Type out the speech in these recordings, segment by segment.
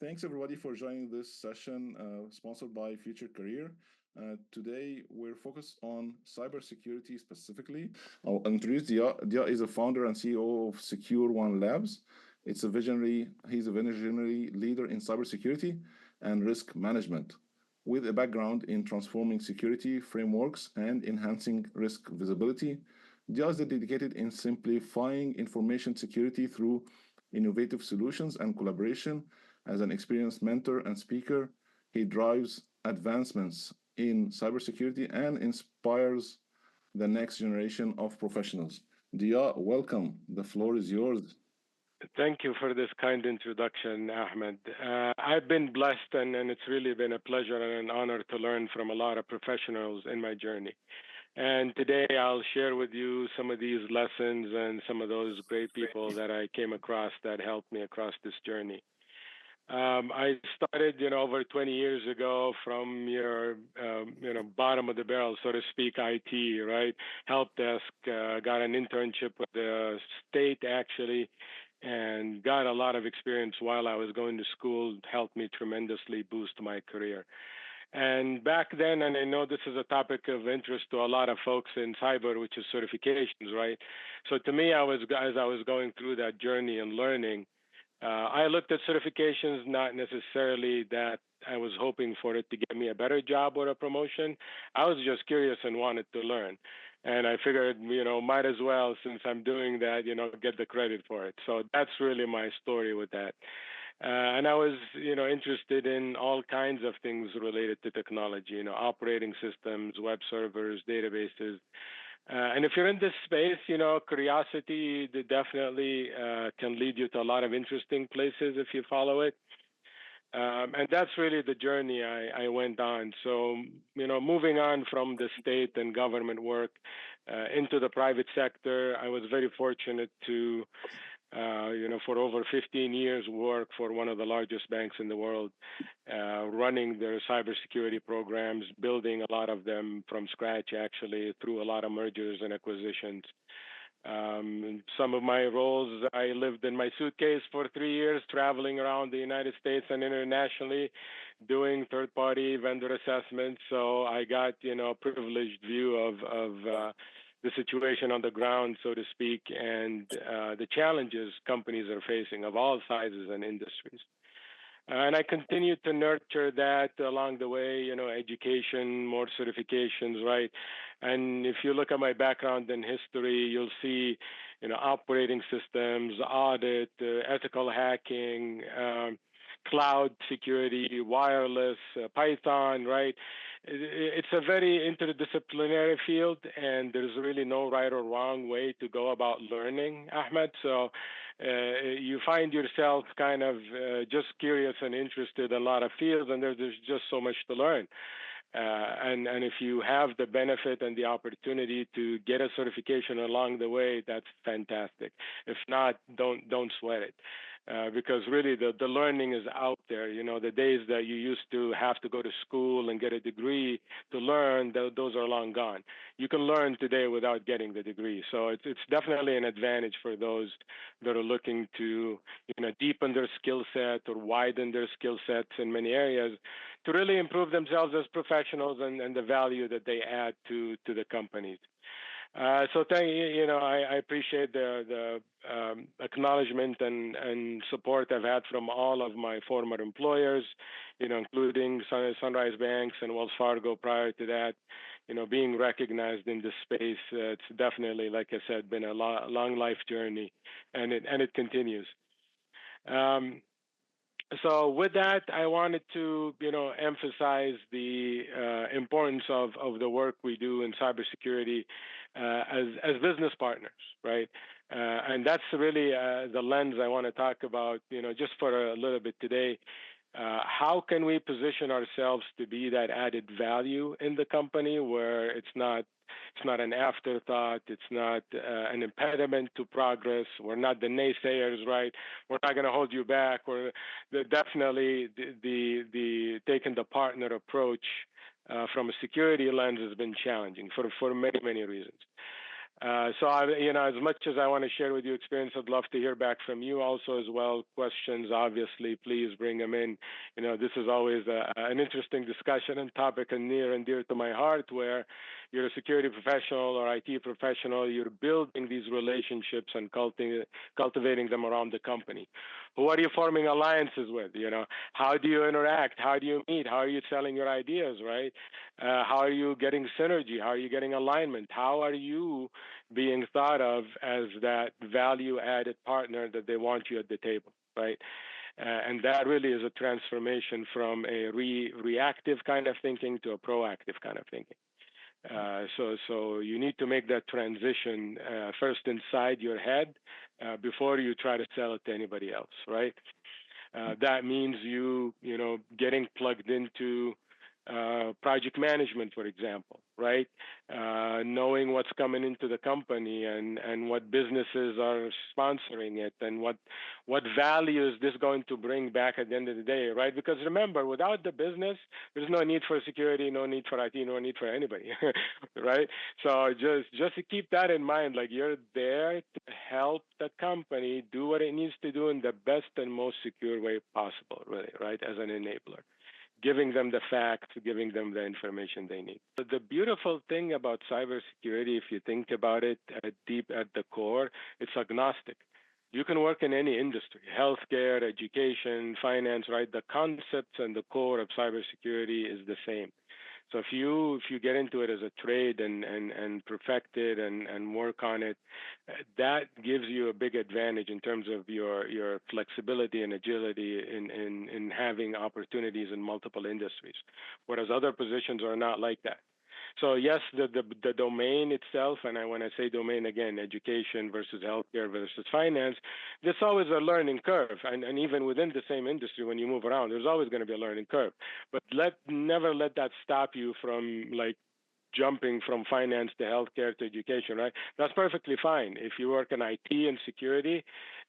Thanks everybody for joining this session sponsored by Future Career. Today we're focused on cybersecurity specifically. I'll introduce Diaa. Diaa is a founder and CEO of Secure One Labs. He's a visionary leader in cybersecurity and risk management with a background in transforming security frameworks and enhancing risk visibility. Diaa is dedicated in simplifying information security through innovative solutions and collaboration. As an experienced mentor and speaker, he drives advancements in cybersecurity and inspires the next generation of professionals. Diaa, welcome. The floor is yours. Thank you for this kind introduction, Ahmed. I've been blessed, and it's really been a pleasure and an honor to learn from a lot of professionals in my journey. And today I'll share with you some of these lessons and some of those great people that I came across that helped me across this journey. I started, over 20 years ago from your, bottom of the barrel, so to speak, IT, right? Help desk, got an internship with the state actually, and got a lot of experience while I was going to school, helped me tremendously boost my career. And back then, and I know this is a topic of interest to a lot of folks in cyber, which is certifications, right? So to me, as I was going through that journey and learning, I looked at certifications, not necessarily that I was hoping for it to get me a better job or a promotion. I was just curious and wanted to learn. And I figured, might as well, since I'm doing that, get the credit for it. So that's really my story with that. And I was, interested in all kinds of things related to technology, operating systems, web servers, databases. And if you're in this space, curiosity definitely can lead you to a lot of interesting places if you follow it. And that's really the journey I went on. So, moving on from the state and government work into the private sector, I was very fortunate to for over 15 years, work for one of the largest banks in the world, running their cybersecurity programs, building a lot of them from scratch, actually, through a lot of mergers and acquisitions. Some of my roles, I lived in my suitcase for 3 years, traveling around the United States and internationally, doing third-party vendor assessments. So I got, a privileged view of the situation on the ground, so to speak, and the challenges companies are facing of all sizes and industries. And I continue to nurture that along the way, education, more certifications, right? And if you look at my background and history, you'll see, operating systems, audit, ethical hacking, cloud security, wireless, Python, right? It's a very interdisciplinary field, and there's really no right or wrong way to go about learning, Ahmed. So you find yourself kind of just curious and interested in a lot of fields, and there's just so much to learn. And if you have the benefit and the opportunity to get a certification along the way, that's fantastic. If not, don't sweat it, because really the learning is out there. The days that you used to have to go to school and get a degree to learn, those are long gone. You can learn today without getting the degree. So it's definitely an advantage for those that are looking to deepen their skill set or widen their skill sets in many areas to really improve themselves as professionals and the value that they add to the companies. So thank you. I appreciate the acknowledgement and support I've had from all of my former employers, including Sunrise Banks and Wells Fargo prior to that. Being recognized in this space, it's definitely, like I said, been a long life journey, and it continues. So with that, I wanted to, emphasize the importance of the work we do in cybersecurity as business partners, right? And that's really the lens I want to talk about, just for a little bit today. How can we position ourselves to be that added value in the company where it's not an afterthought. It's not an impediment to progress. We're not the naysayers, right? We're not going to hold you back. We're definitely the taking the partner approach from a security lens has been challenging for many, many reasons. As much as I want to share with you experience, I'd love to hear back from you also as well. Questions, obviously, please bring them in. This is always an interesting discussion and topic and near and dear to my heart, where you're a security professional or IT professional, you're building these relationships and cultivating them around the company. Who are you forming alliances with? How do you interact? How do you meet? How are you selling your ideas, right? How are you getting synergy? How are you getting alignment? How are you being thought of as that value added partner that they want you at the table, right? And that really is a transformation from a reactive kind of thinking to a proactive kind of thinking. So you need to make that transition first inside your head before you try to sell it to anybody else, right? That means getting plugged into project management, for example, right? Knowing what's coming into the company and what businesses are sponsoring it and what value is this going to bring back at the end of the day, right? Because remember, without the business, there's no need for security, no need for IT, no need for anybody, right? So just to keep that in mind, like you're there to help the company do what it needs to do in the best and most secure way possible, really, right? As an enabler, giving them the facts, giving them the information they need. But the beautiful thing about cybersecurity, if you think about it deep at the core, it's agnostic. You can work in any industry, healthcare, education, finance, right? The concepts and the core of cybersecurity is the same. So if you get into it as a trade and perfect it and work on it, that gives you a big advantage in terms of your flexibility and agility in having opportunities in multiple industries, whereas other positions are not like that. So yes, the domain itself, and when I say domain again, education versus healthcare versus finance, there's always a learning curve, and even within the same industry, when you move around, there's always going to be a learning curve. But never let that stop you from like jumping from finance to healthcare to education, right? That's perfectly fine. If you work in IT and security,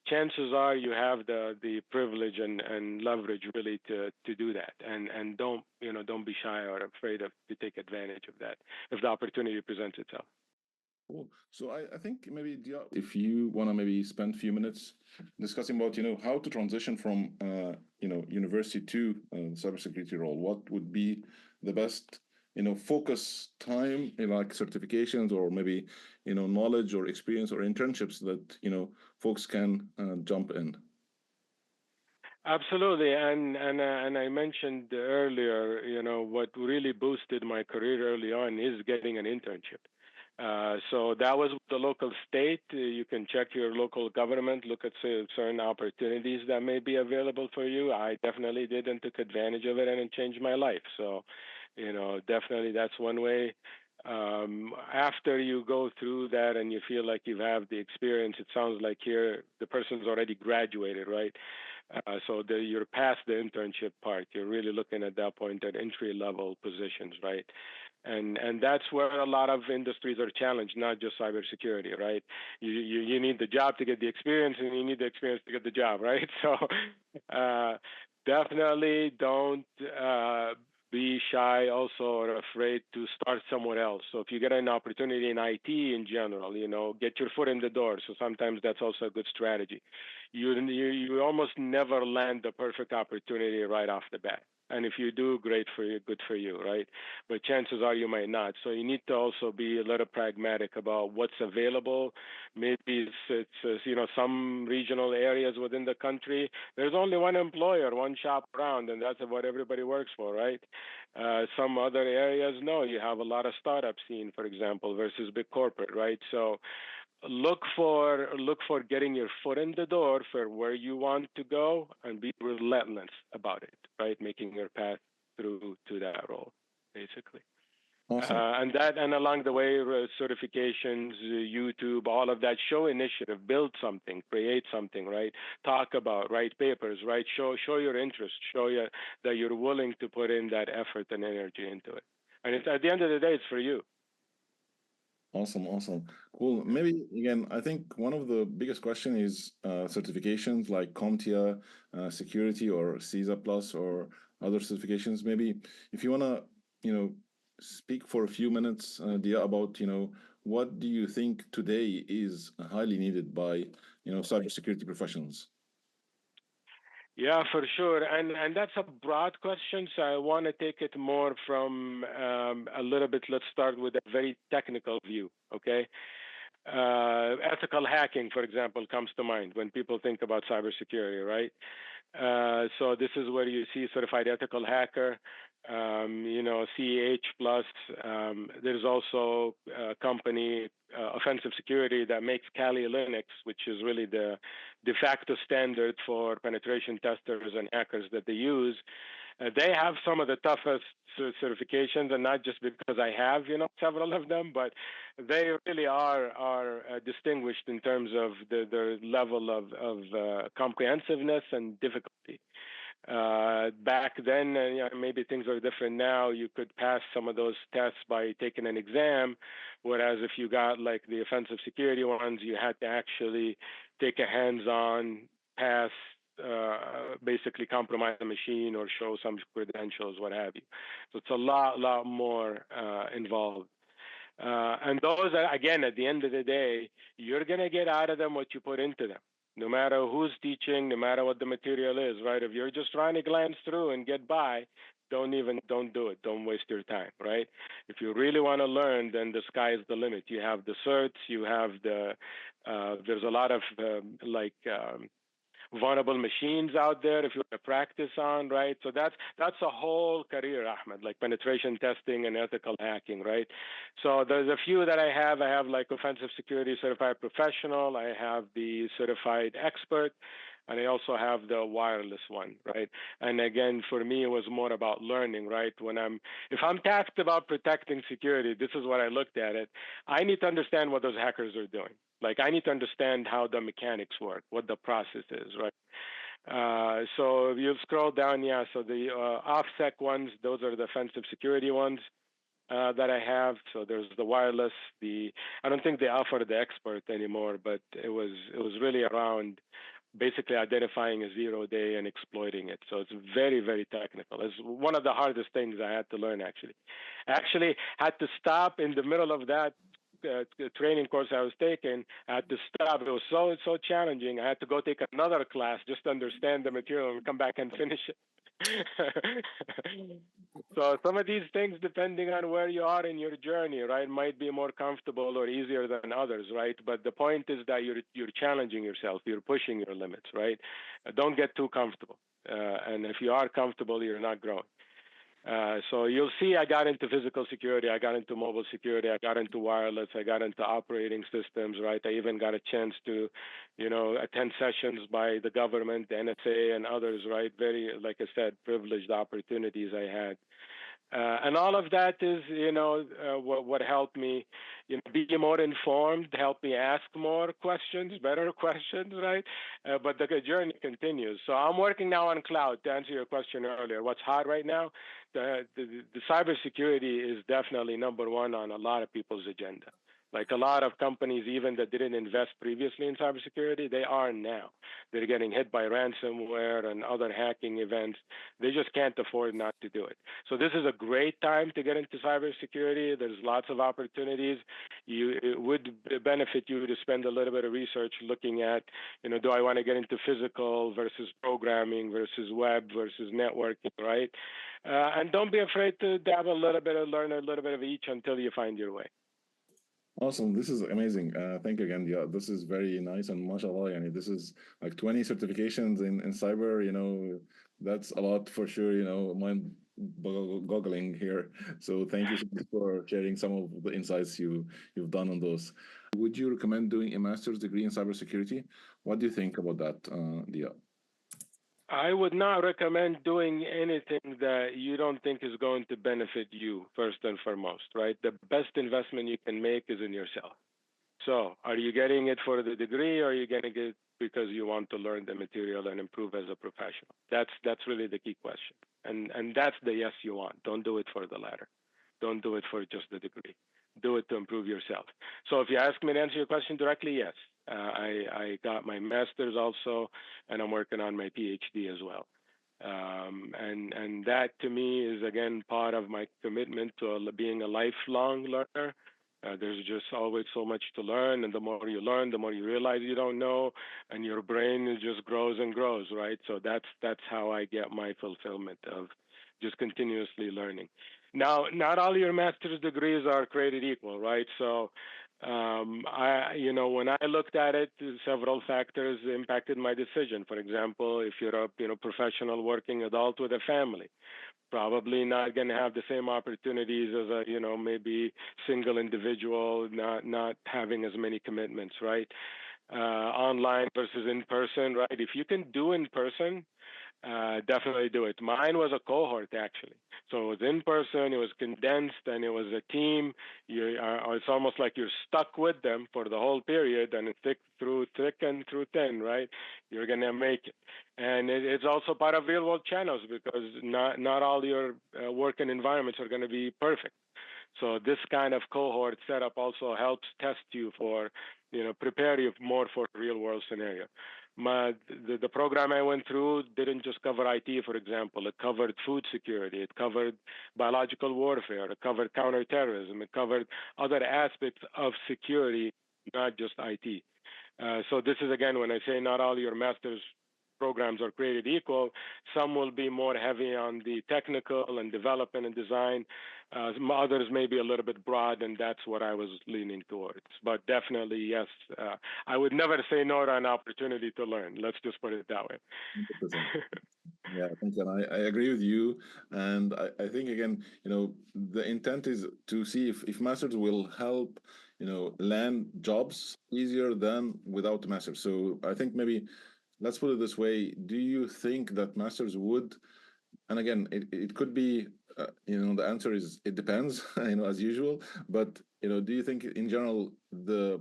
chances are you have the privilege and leverage really to do that. And don't be shy or afraid of to take advantage of that if the opportunity presents itself. Cool. So I think maybe if you want to maybe spend a few minutes discussing about how to transition from university to cybersecurity role, what would be the best focus time in like certifications or maybe knowledge or experience or internships that folks can jump in. Absolutely, and I mentioned earlier, what really boosted my career early on is getting an internship. So that was the local state. You can check your local government, look at certain opportunities that may be available for you. I definitely did and took advantage of it, and it changed my life. So, definitely that's one way. After you go through that and you feel like you have the experience, it sounds like here the person's already graduated, right? So you're past the internship part. You're really looking at that point at entry level positions, right? And that's where a lot of industries are challenged, not just cybersecurity, right? You need the job to get the experience, and you need the experience to get the job, right? So definitely don't be shy also or afraid to start somewhere else. So if you get an opportunity in IT in general, get your foot in the door. So sometimes that's also a good strategy. You almost never land the perfect opportunity right off the bat. And if you do, great for you, good for you, right? But chances are you might not. So you need to also be a little pragmatic about what's available. Maybe it's some regional areas within the country. There's only one employer, one shop around, and that's what everybody works for, right? Some other areas, no, you have a lot of startup scene, for example, versus big corporate, right? So look for getting your foot in the door for where you want to go and be relentless about it, right? Making your path through to that role, basically. Awesome. And along the way, certifications, YouTube, all of that. Show initiative, build something, create something, right? Talk about, write papers, right? Show your interest, that you're willing to put in that effort and energy into it. And at the end of the day, it's for you. Awesome, awesome. Cool. Maybe again, I think one of the biggest question is certifications like CompTIA, security or CISA Plus or other certifications. Maybe if you wanna, speak for a few minutes, Diaa, about, what do you think today is highly needed by, cybersecurity professionals? Yeah, for sure. And that's a broad question, so I want to take it more from a little bit. Let's start with a very technical view, okay? Ethical hacking, for example, comes to mind when people think about cybersecurity, right? So this is where you see certified ethical hacker, CEH plus. There's also a company, Offensive Security, that makes Kali Linux, which is really the de facto standard for penetration testers and hackers that they use. They have some of the toughest certifications, and not just because I have, several of them, but they really are distinguished in terms of their level of comprehensiveness and difficulty. Back then, maybe things are different now. You could pass some of those tests by taking an exam, whereas if you got like the offensive security ones, you had to actually take a hands-on pass, basically compromise the machine or show some credentials, what have you. So it's a lot more involved. And those are, again, at the end of the day, you're going to get out of them what you put into them, no matter who's teaching, no matter what the material is, right? If you're just trying to glance through and get by, don't do it. Don't waste your time, right? If you really want to learn, then the sky is the limit. You have the certs, you have there's a lot of vulnerable machines out there if you want to practice on, right? So that's a whole career, Ahmed, like penetration testing and ethical hacking, right? So there's a few that I have. I have like offensive security certified professional. I have the certified expert. And I also have the wireless one, right? And again, for me, it was more about learning, right? If I'm tasked about protecting security, this is what I looked at it. I need to understand what those hackers are doing. Like I need to understand how the mechanics work, what the process is, right? So if you scroll down, yeah, so the OffSec ones, those are the offensive security ones that I have. So there's the wireless, I don't think they offer the expert anymore, but it was really around basically identifying a 0 day and exploiting it. So it's very, very technical. It's one of the hardest things I had to learn, actually. I actually had to stop in the middle of that training course I was taking. I had to stop. It was so challenging. I had to go take another class just to understand the material and come back and finish it. So some of these things, depending on where you are in your journey, right, might be more comfortable or easier than others, right? But the point is that you're challenging yourself, you're pushing your limits, right? Don't get too comfortable, and if you are comfortable, you're not growing. So you'll see I got into physical security, I got into mobile security, I got into wireless, I got into operating systems, right? I even got a chance to, attend sessions by the government, the NSA and others, right? Very, like I said, privileged opportunities I had. And all of that is, what helped me, be more informed, help me ask more questions, better questions, right? But the journey continues. So I'm working now on cloud. To answer your question earlier, what's hot right now? The cybersecurity is definitely number one on a lot of people's agenda. Like a lot of companies, even that didn't invest previously in cybersecurity, they are now. They're getting hit by ransomware and other hacking events. They just can't afford not to do it. So this is a great time to get into cybersecurity. There's lots of opportunities. It would benefit you to spend a little bit of research looking at, do I want to get into physical versus programming versus web versus networking, right? And don't be afraid to dabble a little bit and learn a little bit of each until you find your way. Awesome. This is amazing. Thank you again. Yeah, this is very nice and mashallah. Yani, this is like 20 certifications in cyber, that's a lot for sure, mind goggling here. So thank you so much for sharing some of the insights you've done on those. Would you recommend doing a master's degree in cybersecurity? What do you think about that, Diaa? I would not recommend doing anything that you don't think is going to benefit you first and foremost, right? The best investment you can make is in yourself. So, are you getting it for the degree, or are you getting it because you want to learn the material and improve as a professional? That's really the key question, and that's the yes you want. Don't do it for the latter. Don't do it for just the degree. Do it to improve yourself. So, if you ask me to answer your question directly, yes, I got my master's also, and I'm working on my PhD as well. And that to me is again part of my commitment to being a lifelong learner. There's just always so much to learn, and the more you learn, the more you realize you don't know, and your brain just grows and grows, right? So that's how I get my fulfillment of just continuously learning. Now, not all your master's degrees are created equal, right? So, when I looked at it, several factors impacted my decision. For example, if you're a professional working adult with a family, probably not going to have the same opportunities as a maybe single individual, not having as many commitments, right? Online versus in person, right? If you can do in person, definitely do it. Mine was a cohort actually, so it was in person. It was condensed, and it was a team. It's almost like you're stuck with them for the whole period, and thick and through thin, right? You're gonna make it, and it's also part of real world channels because not all your working environments are going to be perfect. So this kind of cohort setup also helps test you for, prepare you more for real world scenario. The program I went through didn't just cover IT, for example. It covered food security. It covered biological warfare. It covered counterterrorism. It covered other aspects of security, not just IT. So this is again when I say not all your master's programs are created equal. Some will be more heavy on the technical and development and design. Others may be a little bit broad, and that's what I was leaning towards. But definitely, yes, I would never say no to an opportunity to learn. Let's just put it that way. 100%. Yeah, thanks. And I agree with you. And I think again, the intent is to see if masters will help, land jobs easier than without masters. So I think maybe let's put it this way. Do you think that masters would, and again, it could be, the answer is it depends, as usual. But, do you think in general the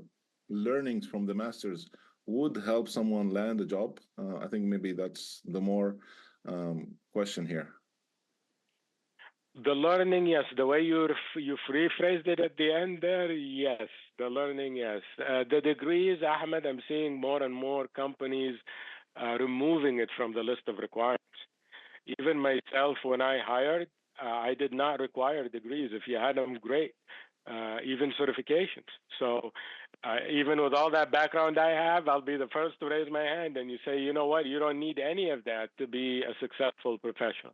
learnings from the masters would help someone land a job? I think maybe that's the more question here. The learning, yes. The way you rephrased it at the end there, yes. The learning, yes. The degrees, Ahmed, I'm seeing more and more companies removing it from the list of requirements. Even myself, when I hired, I did not require degrees. If you had them, great. Even certifications. So even with all that background I have, I'll be the first to raise my hand. And you say, you know what? You don't need any of that to be a successful professional.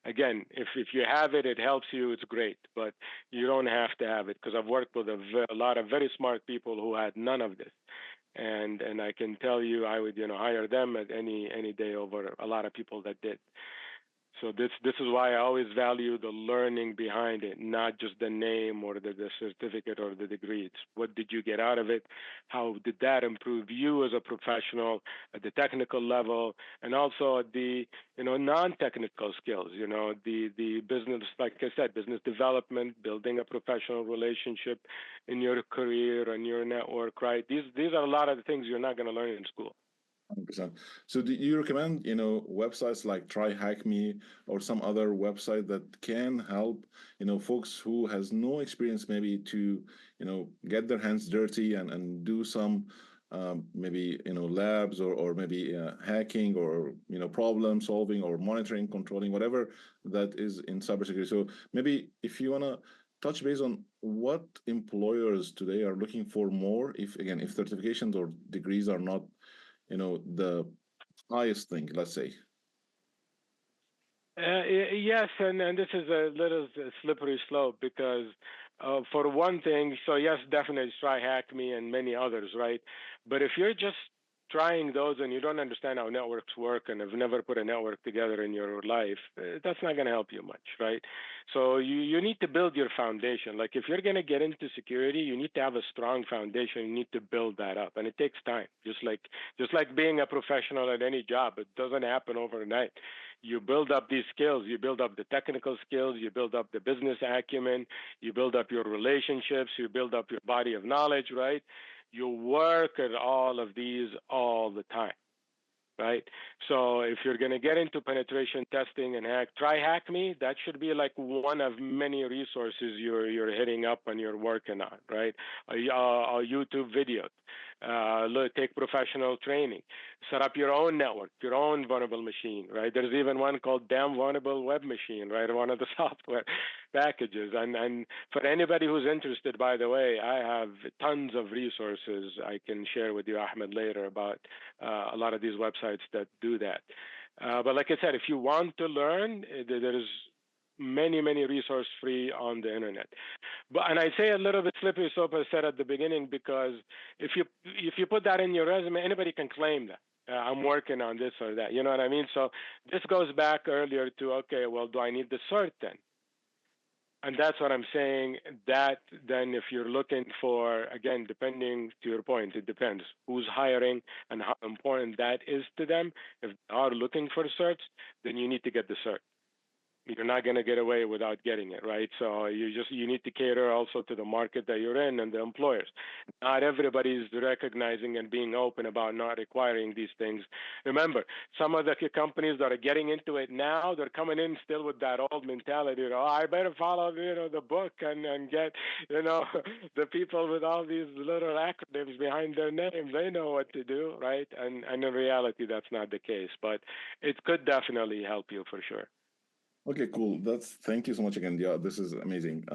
Again, if you have it, it helps you. It's great, but you don't have to have it because I've worked with a lot of very smart people who had none of this, and I can tell you, I would hire them at any day over a lot of people that did. So this is why I always value the learning behind it, not just the name or the certificate or the degree. It's what did you get out of it? How did that improve you as a professional at the technical level, and also at the non-technical skills? The business, like I said, business development, building a professional relationship in your career and your network. Right? These are a lot of the things you're not going to learn in school. 100%. So do you recommend, websites like Try Hack Me or some other website that can help, folks who has no experience maybe to, get their hands dirty and do some maybe, labs or maybe hacking or, problem solving or monitoring, controlling, whatever that is in cybersecurity. So maybe if you want to touch base on what employers today are looking for more, if again, if certifications or degrees are not the highest thing, let's say. Yes, and this is a little slippery slope because, for one thing, so yes, definitely try Hack Me and many others, right? But if you're just trying those and you don't understand how networks work and have never put a network together in your life, that's not going to help you much, right? So you need to build your foundation. Like if you're going to get into security, you need to have a strong foundation. You need to build that up, and it takes time. Just like being a professional at any job, it doesn't happen overnight. You build up these skills. You build up the technical skills. You build up the business acumen. You build up your relationships. You build up your body of knowledge, right? You work at all of these all the time, right? So if you're going to get into penetration testing and try Hack Me. That should be like one of many resources you're hitting up and you're working on, right? YouTube videos. Take professional training, set up your own network, your own vulnerable machine, right? There's even one called Damn Vulnerable Web Machine, right? One of the software packages. And for anybody who's interested, by the way, I have tons of resources I can share with you, Ahmed, later about a lot of these websites that do that. But like I said, if you want to learn, there's many resources free on the internet. But and I say a little bit slippery slope, as I said at the beginning, because if you put that in your resume, anybody can claim that. I'm working on this or that. You know what I mean? So this goes back earlier to, okay, well, do I need the cert then? And that's what I'm saying. That then, if you're looking for, again, depending to your point, it depends who's hiring and how important that is to them. If they are looking for certs, then you need to get the cert. You're not going to get away without getting it, right? So you need to cater also to the market that you're in and the employers. Not everybody is recognizing and being open about not requiring these things. Remember, some of the companies that are getting into it now, they're coming in still with that old mentality. I better follow the book and get the people with all these little acronyms behind their names. They know what to do, right? And in reality, that's not the case. But it could definitely help you for sure. Okay, cool. Thank you so much again. Yeah, this is amazing.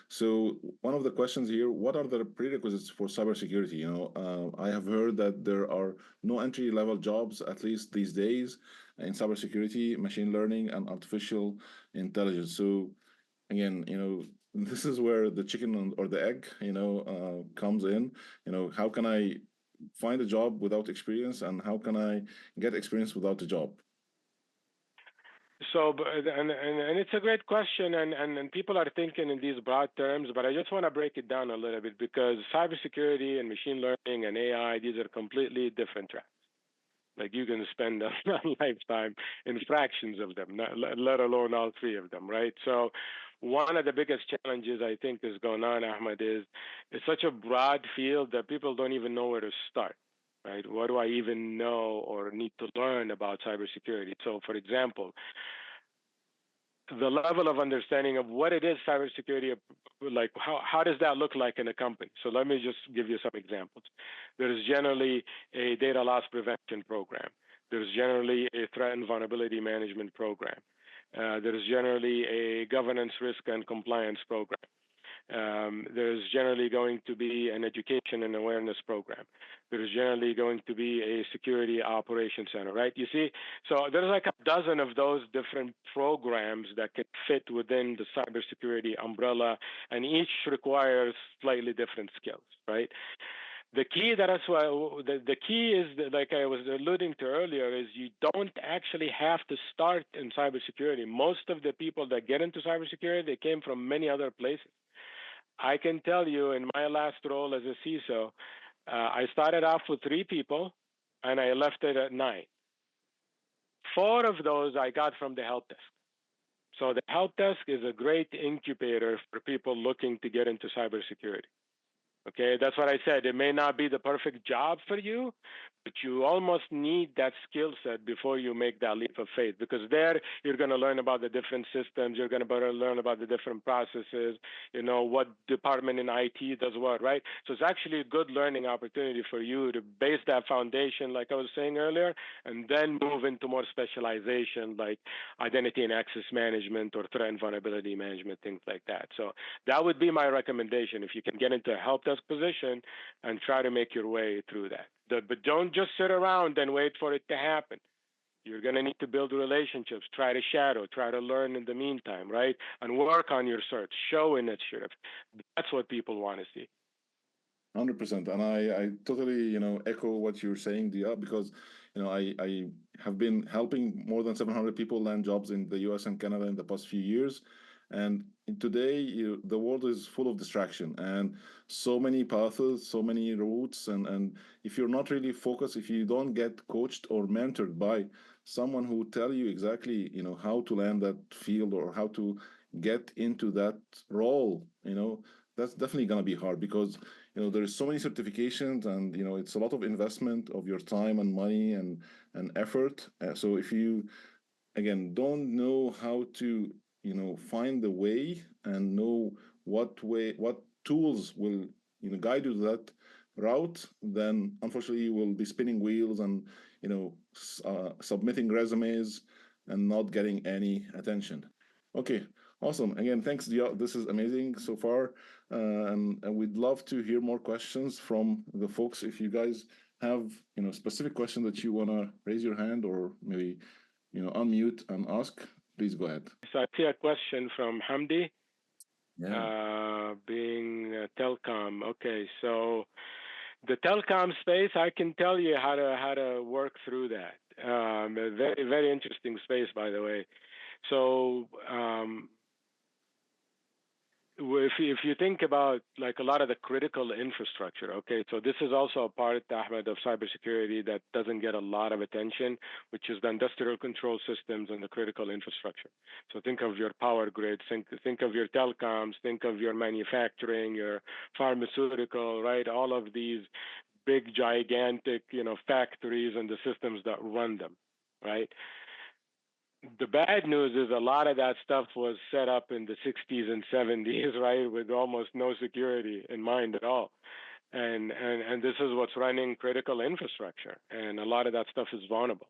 So one of the questions here, what are the prerequisites for cybersecurity? I have heard that there are no entry level jobs, at least these days, in cybersecurity, machine learning, and artificial intelligence. So again, this is where the chicken or the egg, comes in. How can I find a job without experience, and how can I get experience without a job? So, and it's a great question, and people are thinking in these broad terms, but I just want to break it down a little bit because cybersecurity and machine learning and AI, these are completely different tracks. Like you can spend a lifetime in fractions of them, let alone all three of them, right? So, one of the biggest challenges I think is going on, Ahmed, is it's such a broad field that people don't even know where to start. Right? What do I even know or need to learn about cybersecurity? So, for example, the level of understanding of what it is cybersecurity, like how does that look like in a company? So let me just give you some examples. There's generally a data loss prevention program. There's generally a threat and vulnerability management program. There's generally a governance, risk, and compliance program. There's generally going to be an education and awareness program. There's generally going to be a security operations center, right? You see, so there's like a dozen of those different programs that can fit within the cybersecurity umbrella, and each requires slightly different skills, right? The key that's why the key is that, like I was alluding to earlier, is you don't actually have to start in cybersecurity. Most of the people that get into cybersecurity, they came from many other places. I can tell you in my last role as a CISO, I started off with 3 people and I left it at 9. 4 of those I got from the help desk. So the help desk is a great incubator for people looking to get into cybersecurity. Okay, that's what I said. It may not be the perfect job for you, but you almost need that skill set before you make that leap of faith, because there you're going to learn about the different systems, you're going to learn about the different processes, what department in IT does what, right? So it's actually a good learning opportunity for you to base that foundation, like I was saying earlier, and then move into more specialization like identity and access management or threat and vulnerability management, things like that. So that would be my recommendation. If you can get into a help desk position and try to make your way through that. But don't just sit around and wait for it to happen. You're going to need to build relationships, try to shadow, try to learn in the meantime, right? And work on your search, show initiative. That's what people want to see. 100%. And I totally, echo what you're saying, Dia, because, I have been helping more than 700 people land jobs in the US and Canada in the past few years. And today, the world is full of distraction and so many paths, so many routes. And if you're not really focused, if you don't get coached or mentored by someone who tell you exactly, how to land that field or how to get into that role, that's definitely going to be hard because there's so many certifications and it's a lot of investment of your time and money and effort. So if you again don't know how to find the way and know what tools will guide you to that, route, then unfortunately you will be spinning wheels and submitting resumes and not getting any attention. Okay, awesome. Again, thanks, Dia. This is amazing so far, and we'd love to hear more questions from the folks. If you guys have specific question that you wanna raise your hand or maybe unmute and ask, please go ahead. So I see a question from Hamdi, Yeah. being telecom. Okay, so the telecom space, I can tell you how to work through that. A very very interesting space, by the way. So if you think about like a lot of the critical infrastructure, okay, so this is also a part, Ahmed, of cybersecurity that doesn't get a lot of attention, which is the industrial control systems and the critical infrastructure. So think of your power grids, think of your telecoms, think of your manufacturing, your pharmaceutical, right? All of these big, gigantic, factories and the systems that run them, right? The bad news is a lot of that stuff was set up in the 60s and 70s, right, with almost no security in mind at all. And this is what's running critical infrastructure, and a lot of that stuff is vulnerable.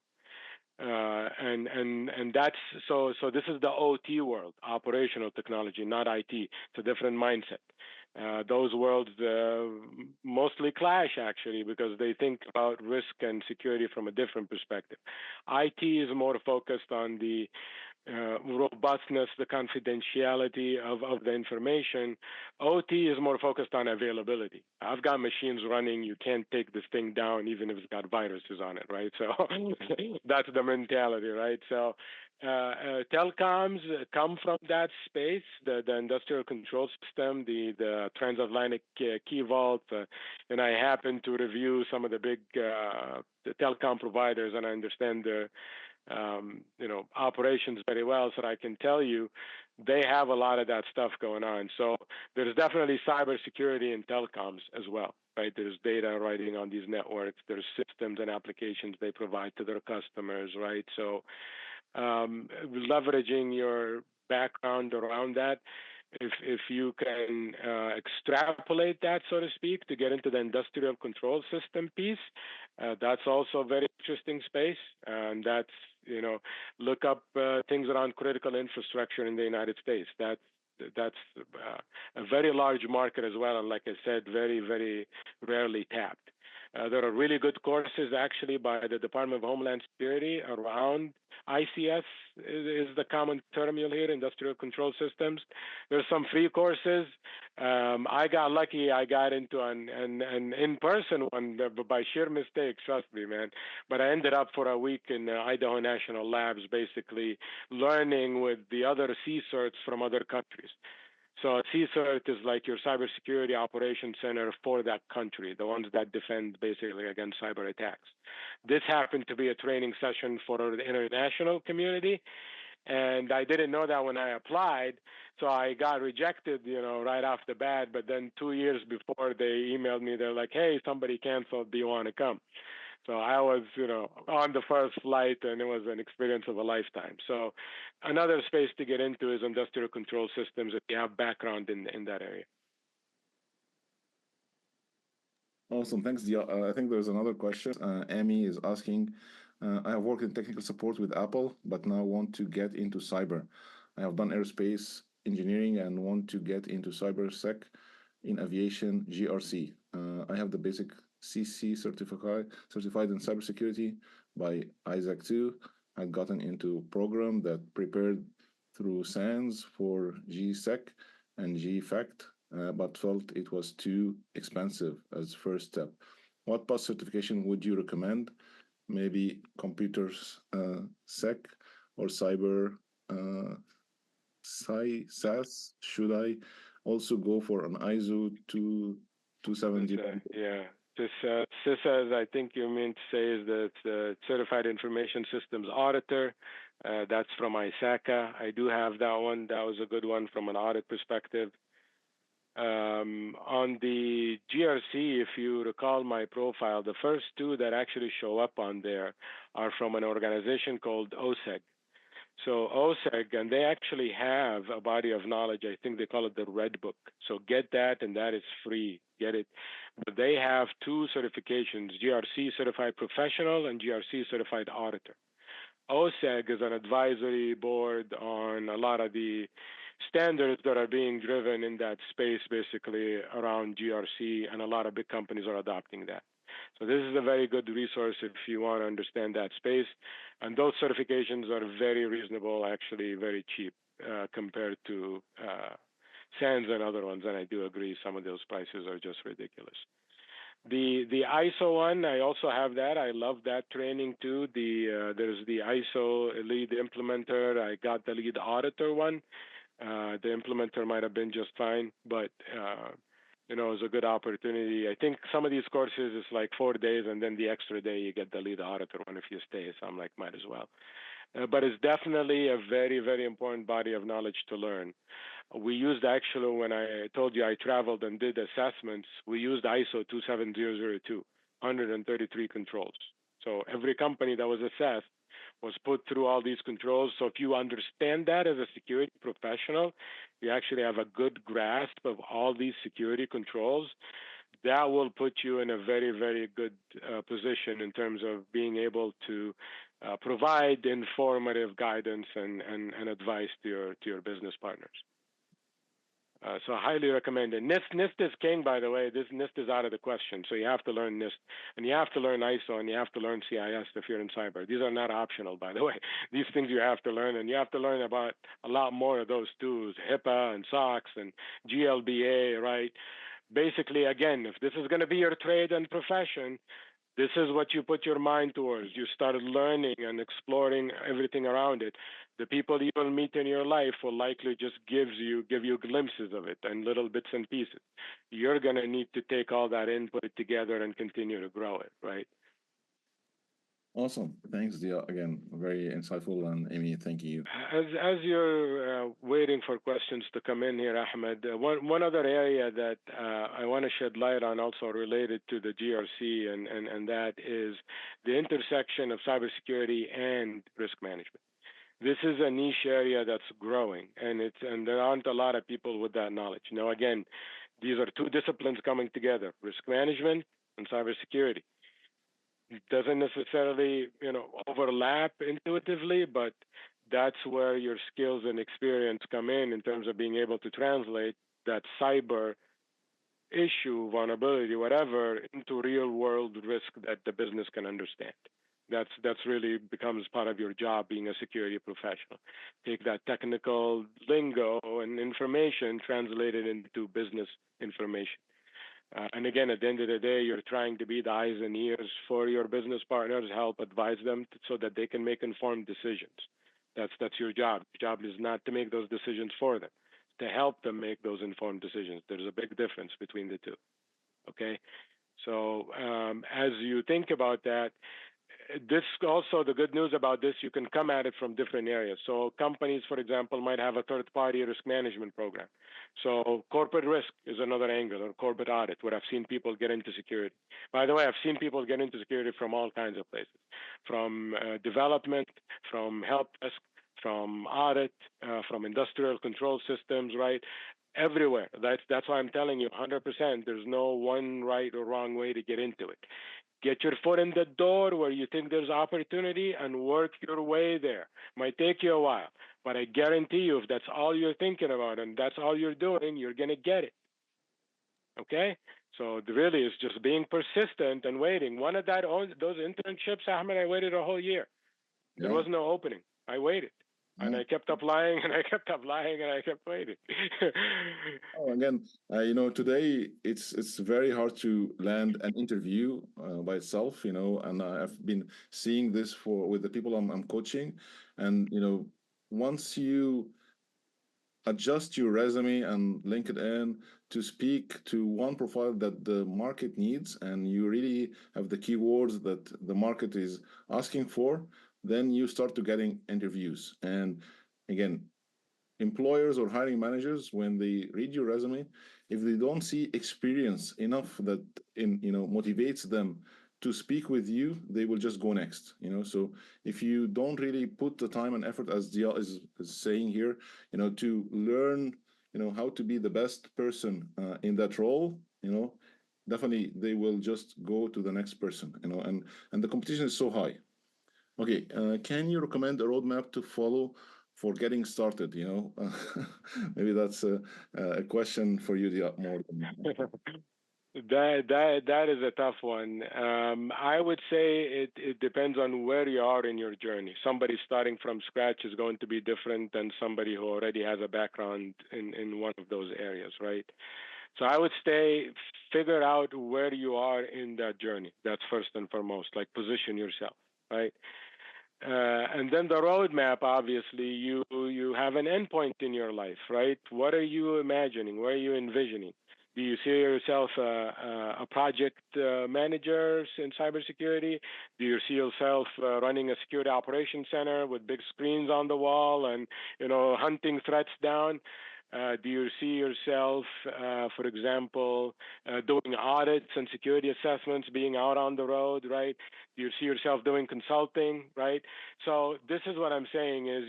And that's so this is the OT world, operational technology, not IT. It's a different mindset. Those worlds mostly clash actually because they think about risk and security from a different perspective. IT is more focused on the robustness, the confidentiality of the information. OT is more focused on availability. I've got machines running. You can't take this thing down even if it's got viruses on it, right? So that's the mentality, right? So telecoms come from that space, the industrial control system, the transatlantic key vault, and I happen to review some of the big the telecom providers, and I understand the operations very well, so I can tell you they have a lot of that stuff going on. So there's definitely cybersecurity in telecoms as well, right? There's data writing on these networks. There's systems and applications they provide to their customers, right? So leveraging your background around that, if you can extrapolate that, so to speak, to get into the industrial control system piece, that's also a very interesting space. And that's, look up things around critical infrastructure in the United States. That's a very large market as well, and like I said, very, very rarely tapped. There are really good courses actually by the Department of Homeland Security around ICS is the common term you'll hear, industrial control systems. There's some free courses. I got lucky. I got into an in-person one by sheer mistake, trust me, man. But I ended up for a week in Idaho National Labs, basically learning with the other Certs from other countries. So CSERT is like your cybersecurity operations center for that country, the ones that defend basically against cyber attacks. This happened to be a training session for the international community, and I didn't know that when I applied, so I got rejected, right off the bat. But then 2 years before, they emailed me. They're like, "Hey, somebody canceled. Do you want to come?" So I was, on the first flight, and it was an experience of a lifetime. So another space to get into is industrial control systems if you have background in that area. Awesome. Thanks, Dia. I think there's another question. Amy is asking, I have worked in technical support with Apple, but now want to get into cyber. I have done aerospace engineering and want to get into cybersec in aviation GRC. I have the basic CC certified in cybersecurity by Isaac 2. I'd gotten into program that prepared through SANS for GSEC and GFACT, but felt it was too expensive as first step. What past certification would you recommend? Maybe computers sec or cyber SAS? Should I also go for an ISO 270? Yeah. CISA, I think you mean to say, is the Certified Information Systems Auditor. That's from ISACA. I do have that one. That was a good one from an audit perspective. On the GRC, if you recall my profile, the first two that actually show up on there are from an organization called OSEG. So OSEG, and they actually have a body of knowledge. I think they call it the Red Book. So get that, and that is free. Get it. But they have two certifications: GRC Certified Professional and GRC Certified Auditor. OSEG is an advisory board on a lot of the standards that are being driven in that space, basically around GRC, and a lot of big companies are adopting that. So this is a very good resource if you want to understand that space. And those certifications are very reasonable, actually very cheap compared to SANS and other ones. And I do agree some of those prices are just ridiculous. The ISO one, I also have that. I love that training too. There's the ISO lead implementer. I got the lead auditor one. The implementer might have been just fine, but it was a good opportunity. I think some of these courses is like 4 days, and then the extra day you get the lead auditor one if you stay. So I'm like, might as well. But it's definitely a very, very important body of knowledge to learn. We used actually, when I told you I traveled and did assessments, we used ISO 27002, 133 controls. So every company that was assessed was put through all these controls. So if you understand that as a security professional, you actually have a good grasp of all these security controls. That will put you in a very, very good position in terms of being able to provide informative guidance and advice to your business partners. So I highly recommend it. NIST is king, by the way. This NIST is out of the question. So you have to learn NIST, and you have to learn ISO, and you have to learn CIS if you're in cyber. These are not optional, by the way. These things you have to learn, and you have to learn about a lot more of those too, HIPAA and SOX and GLBA, right? Basically, again, if this is going to be your trade and profession, this is what you put your mind towards. You start learning and exploring everything around it. The people you will meet in your life will likely just give you glimpses of it and little bits and pieces. You're going to need to take all that in, put it together, and continue to grow it, right? Awesome. Thanks, Diaa. Again, very insightful. And Amy, thank you. As you're waiting for questions to come in here, Ahmed, one other area that I want to shed light on, also related to the GRC, and that is the intersection of cybersecurity and risk management. This is a niche area that's growing, and there aren't a lot of people with that knowledge. Now, again, these are two disciplines coming together: risk management and cybersecurity. It doesn't necessarily, overlap intuitively, but that's where your skills and experience come in terms of being able to translate that cyber issue, vulnerability, whatever, into real world risk that the business can understand. That's really becomes part of your job being a security professional. Take that technical lingo and information, translate it into business information. And again, at the end of the day, you're trying to be the eyes and ears for your business partners, help advise them so that they can make informed decisions. That's your job. Your job is not to make those decisions for them, to help them make those informed decisions. There's a big difference between the two. Okay, so as you think about that, this also, the good news about this, you can come at it from different areas. So companies, for example, might have a third-party risk management program. So corporate risk is another angle, or corporate audit, where I've seen people get into security. By the way, I've seen people get into security from all kinds of places, from development, from help desk, from audit, from industrial control systems, right? Everywhere. That's why I'm telling you 100%. There's no one right or wrong way to get into it. Get your foot in the door where you think there's opportunity and work your way there. Might take you a while, but I guarantee you, if that's all you're thinking about and that's all you're doing, you're going to get it. Okay? So really, it's just being persistent and waiting. One of those internships, Ahmed, I waited a whole year. There was no opening. I waited. And I kept applying, and I kept applying, and I kept waiting. Again, today it's very hard to land an interview by itself, and I've been seeing this with the people I'm coaching, and once you adjust your resume and LinkedIn to speak to one profile that the market needs, and you really have the keywords that the market is asking for, then you start to getting interviews. And again, employers or hiring managers, when they read your resume, if they don't see experience enough that motivates them to speak with you, they will just go next. So if you don't really put the time and effort, as Dia is saying here, to learn, how to be the best person in that role, definitely they will just go to the next person, and the competition is so high. Okay, can you recommend a roadmap to follow for getting started? Maybe that's a question for you, Dia, more than. That is a tough one. I would say it depends on where you are in your journey. Somebody starting from scratch is going to be different than somebody who already has a background in one of those areas, right? So I would say figure out where you are in that journey. That's first and foremost. Like position yourself, right? And then the roadmap, obviously, you have an endpoint in your life, right? What are you imagining? What are you envisioning? Do you see yourself a project manager in cybersecurity? Do you see yourself running a security operations center with big screens on the wall and hunting threats down? Do you see yourself, for example, doing audits and security assessments, being out on the road, right? Do you see yourself doing consulting, right? So this is what I'm saying is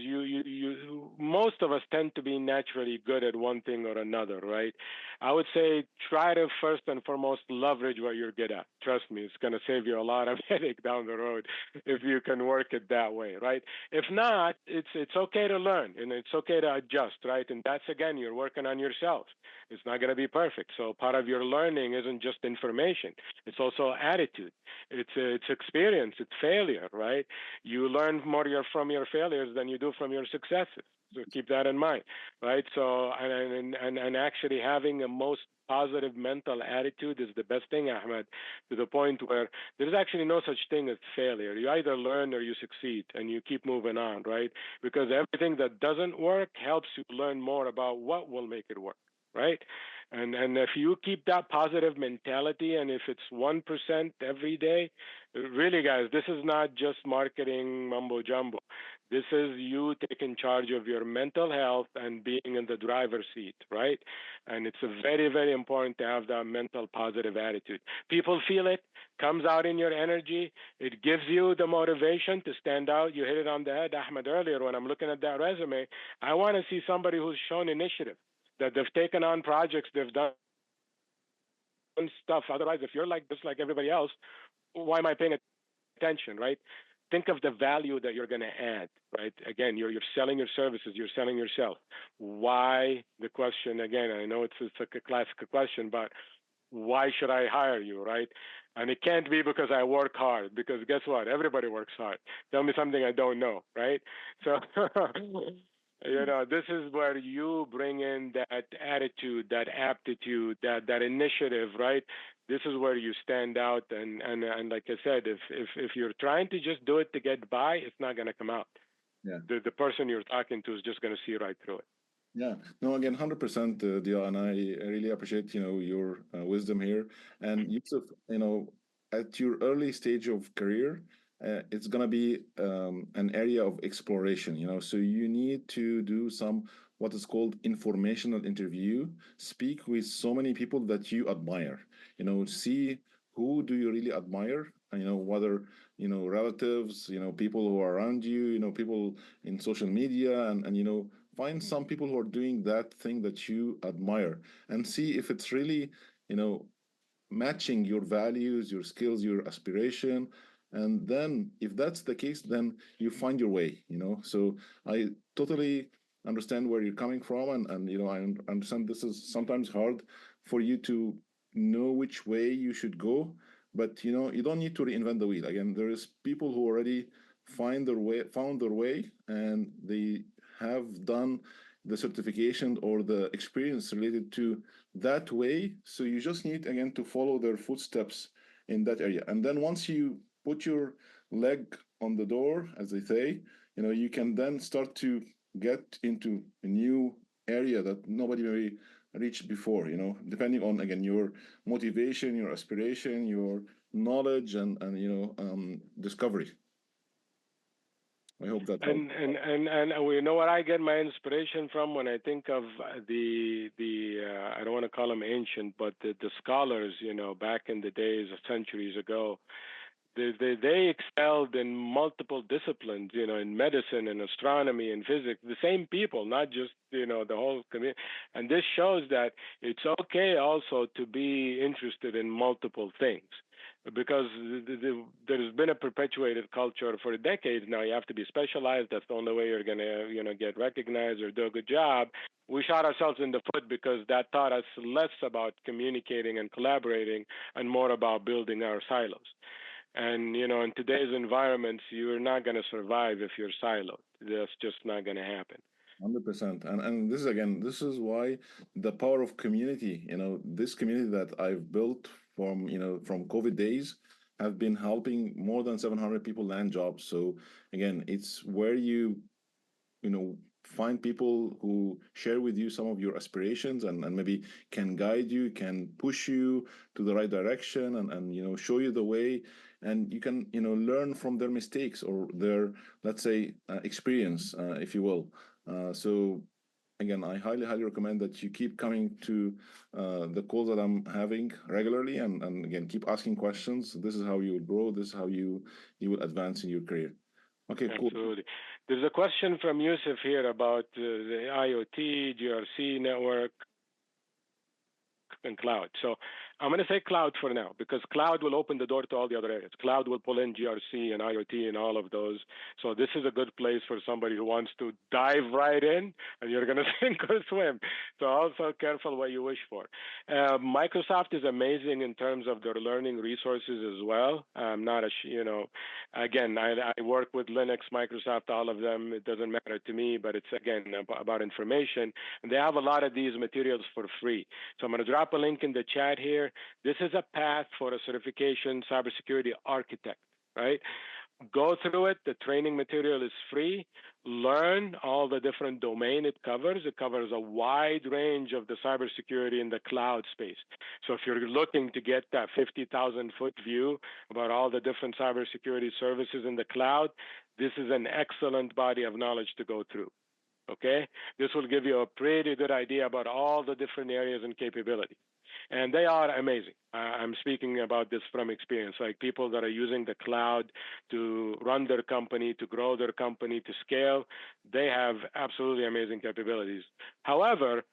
most of us tend to be naturally good at one thing or another, right? I would say try to first and foremost leverage what you're good at. Trust me, it's going to save you a lot of headache down the road if you can work it that way, right? If not, it's okay to learn and it's okay to adjust, right? And that's again, you're working on yourself. It's not going to be perfect. So part of your learning isn't just information; it's also attitude. It's experience. It's failure, right? You learn more from your failures than you do from your successes. So keep that in mind, right? So and actually having a most positive mental attitude is the best thing, Ahmed, to the point where there's actually no such thing as failure. You either learn or you succeed, and you keep moving on, right? Because everything that doesn't work helps you learn more about what will make it work, right? And if you keep that positive mentality, and if it's 1% every day, really, guys, this is not just marketing mumbo jumbo. This is you taking charge of your mental health and being in the driver's seat, right? And it's a very, very important to have that mental positive attitude. People feel it, comes out in your energy. It gives you the motivation to stand out. You hit it on the head, Ahmed, earlier when I'm looking at that resume. I want to see somebody who's shown initiative, that they've taken on projects, they've done stuff. Otherwise, if you're like just like everybody else, why am I paying attention, right? Think of the value that you're going to add, right? Again, you're selling your services, you're selling yourself. Why? The question again, I know it's like a classic question, but why should I hire you, right? And it can't be because I work hard, because guess what? Everybody works hard. Tell me something I don't know, right? So, this is where you bring in that attitude, that aptitude, that initiative, right? This is where you stand out. And like I said, if you're trying to just do it to get by, it's not going to come out. Yeah. The person you're talking to is just going to see right through it. Yeah, no, again, 100%, Dia, and I really appreciate, your wisdom here. And Yusuf, at your early stage of career, it's gonna be an area of exploration, so you need to do some what is called informational interview, speak with so many people that you admire, see who do you really admire, whether, relatives, people who are around you, people in social media, and find some people who are doing that thing that you admire and see if it's really, you know, matching your values, your skills, your aspiration. And then if that's the case, then you find your way. So I totally understand where you're coming from, and I understand this is sometimes hard for you to know which way you should go, but you don't need to reinvent the wheel. Again, there is people who already found their way, and they have done the certification or the experience related to that way. So you just need again to follow their footsteps in that area. And then once you put your leg on the door, as they say, you can then start to get into a new area that nobody maybe reached before, depending on again your motivation, your aspiration, your knowledge, and discovery. I hope that helps. And we know what I get my inspiration from when I think of the I don't want to call them ancient, but the scholars, back in the days of centuries ago. They excelled in multiple disciplines, in medicine and astronomy and physics. The same people, not just the whole community. And this shows that it's okay also to be interested in multiple things, because there's been a perpetuated culture for decades now. You have to be specialized. That's the only way you're gonna get recognized or do a good job. We shot ourselves in the foot because that taught us less about communicating and collaborating and more about building our silos. And in today's environments, you're not going to survive if you're siloed. That's just not going to happen. 100%. And this is again, this is why the power of community, this community that I've built from, from COVID days have been helping more than 700 people land jobs. So again, it's where find people who share with you some of your aspirations, and maybe can guide you, can push you to the right direction, and show you the way, and you can learn from their mistakes or their, let's say, experience, if you will. So again, I highly recommend that you keep coming to the calls that I'm having regularly, and again, keep asking questions. This is how you will grow. This is how you will advance in your career. Okay, cool. Absolutely. There's a question from Yusuf here about the IoT, GRC network, and cloud. So I'm going to say cloud for now, because cloud will open the door to all the other areas. Cloud will pull in GRC and IoT and all of those. So this is a good place for somebody who wants to dive right in, and you're going to sink or swim. So also careful what you wish for. Microsoft is amazing in terms of their learning resources as well. I'm not again, I work with Linux, Microsoft, all of them. It doesn't matter to me, but it's again about information. And they have a lot of these materials for free. So I'm going to drop a link in the chat here. This is a path for a certification cybersecurity architect, right? Go through it. The training material is free. Learn all the different domain it covers. It covers a wide range of the cybersecurity in the cloud space. So if you're looking to get that 50,000-foot view about all the different cybersecurity services in the cloud, this is an excellent body of knowledge to go through. Okay? This will give you a pretty good idea about all the different areas and capabilities. And they are amazing. I'm speaking about this from experience, like people that are using the cloud to run their company, to grow their company, to scale. They have absolutely amazing capabilities. However,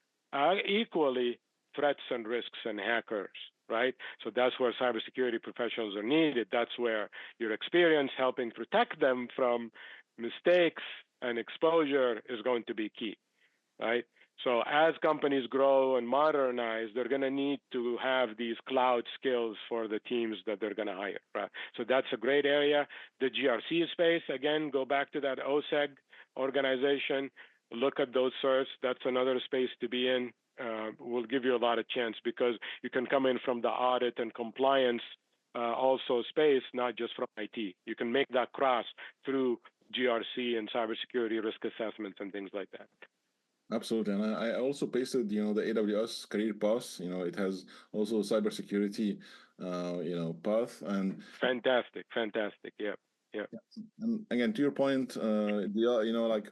equally threats and risks and hackers, right? So that's where cybersecurity professionals are needed. That's where your experience helping protect them from mistakes and exposure is going to be key, right? So as companies grow and modernize, they're going to need to have these cloud skills for the teams that they're going to hire, right? So that's a great area. The GRC space, again, go back to that OSEG organization, look at those certs. That's another space to be in. Will give you a lot of chance, because you can come in from the audit and compliance also space, not just from IT. You can make that cross through GRC and cybersecurity risk assessments and things like that. Absolutely, and I also pasted, the AWS career path. It has also cybersecurity, path, and fantastic. Yeah. yeah. And again, to your point, like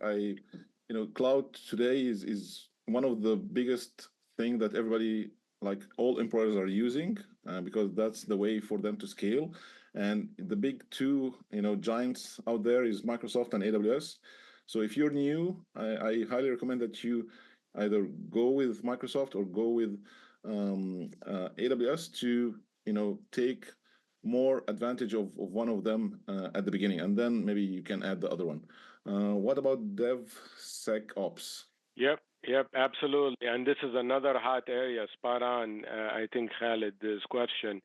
cloud today is one of the biggest thing that everybody, like all employers, are using, because that's the way for them to scale. And the big two, giants out there is Microsoft and AWS. So if you're new, I highly recommend that you either go with Microsoft or go with AWS to take more advantage of one of them at the beginning, and then maybe you can add the other one. What about DevSecOps? Yep, absolutely. And this is another hot area, spot on, I think, Khalid's question.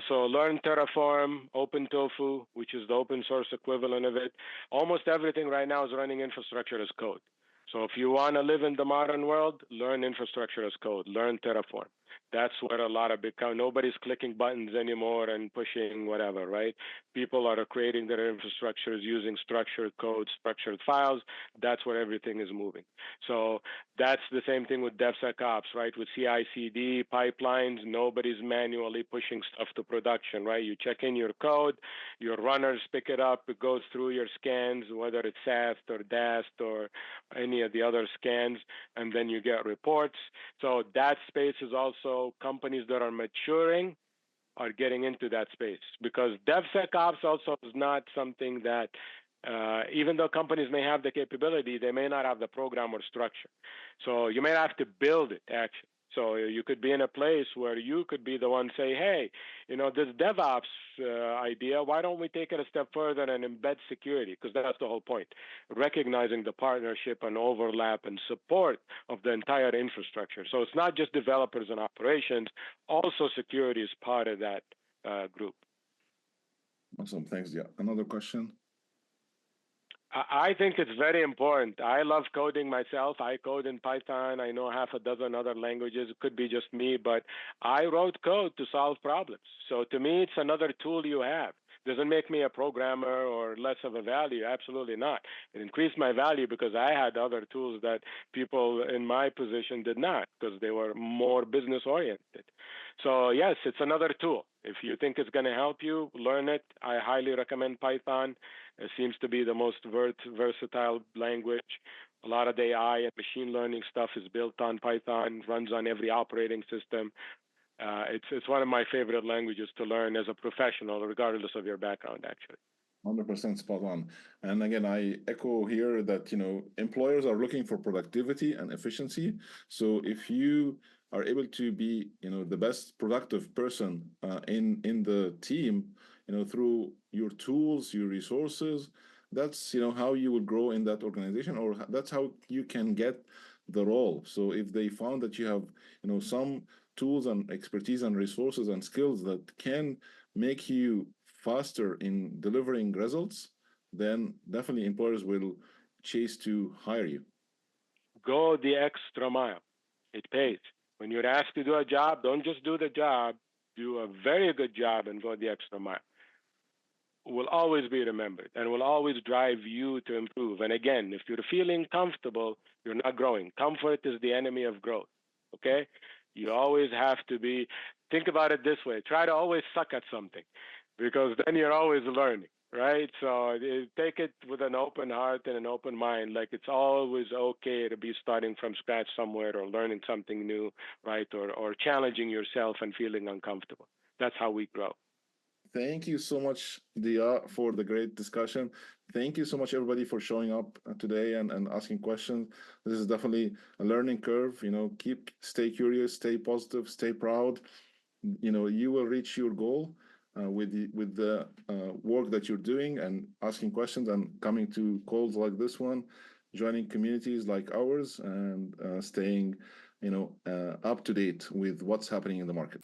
So learn Terraform, OpenTofu, which is the open source equivalent of it. Almost everything right now is running infrastructure as code. So if you want to live in the modern world, learn infrastructure as code, learn Terraform. That's where a lot of nobody's clicking buttons anymore and pushing whatever, right? People are creating their infrastructures using structured code, structured files. That's where everything is moving. So that's the same thing with DevSecOps, right? With CI/CD pipelines, nobody's manually pushing stuff to production, right? You check in your code, your runners pick it up, it goes through your scans, whether it's SAST or DAST or any of the other scans, and then you get reports. So that space is also companies that are maturing are getting into that space, because DevSecOps also is not something that, even though companies may have the capability, they may not have the program or structure. So you may have to build it actually. So you could be in a place where you could be the one say, hey, this DevOps idea, why don't we take it a step further and embed security? Because that's the whole point, recognizing the partnership and overlap and support of the entire infrastructure. So it's not just developers and operations, also security is part of that group. Awesome, thanks. Yeah, another question. I think it's very important. I love coding myself. I code in Python. I know half a dozen other languages. It could be just me, but I wrote code to solve problems. So to me, it's another tool you have. Doesn't make me a programmer or less of a value. Absolutely not. It increased my value because I had other tools that people in my position did not, because they were more business oriented. So yes, it's another tool. If you think it's going to help you, learn it. I highly recommend Python. It seems to be the most versatile language. A lot of the AI and machine learning stuff is built on Python, runs on every operating system. It's one of my favorite languages to learn as a professional, regardless of your background, actually. 100% spot on. And again, I echo here that, employers are looking for productivity and efficiency. So if you are able to be, the best productive person in the team, through your tools, your resources, that's, how you will grow in that organization, or that's how you can get the role. So if they found that you have, some tools and expertise and resources and skills that can make you faster in delivering results, then definitely employers will chase to hire you. Go the extra mile. It pays. When you're asked to do a job, don't just do the job, do a very good job and go the extra mile. Will always be remembered and will always drive you to improve. And again, if you're feeling comfortable, you're not growing. Comfort is the enemy of growth. Okay? You always have to think about it this way. Try to always suck at something, because then you're always learning, right? So take it with an open heart and an open mind. Like, it's always okay to be starting from scratch somewhere, or learning something new, right? Or challenging yourself and feeling uncomfortable. That's how we grow. Thank you so much, Diaa, for the great discussion. Thank you so much, everybody, for showing up today and asking questions. This is definitely a learning curve. Stay curious, stay positive, stay proud. You will reach your goal with the work that you're doing, and asking questions, and coming to calls like this one, joining communities like ours, and staying, up to date with what's happening in the market.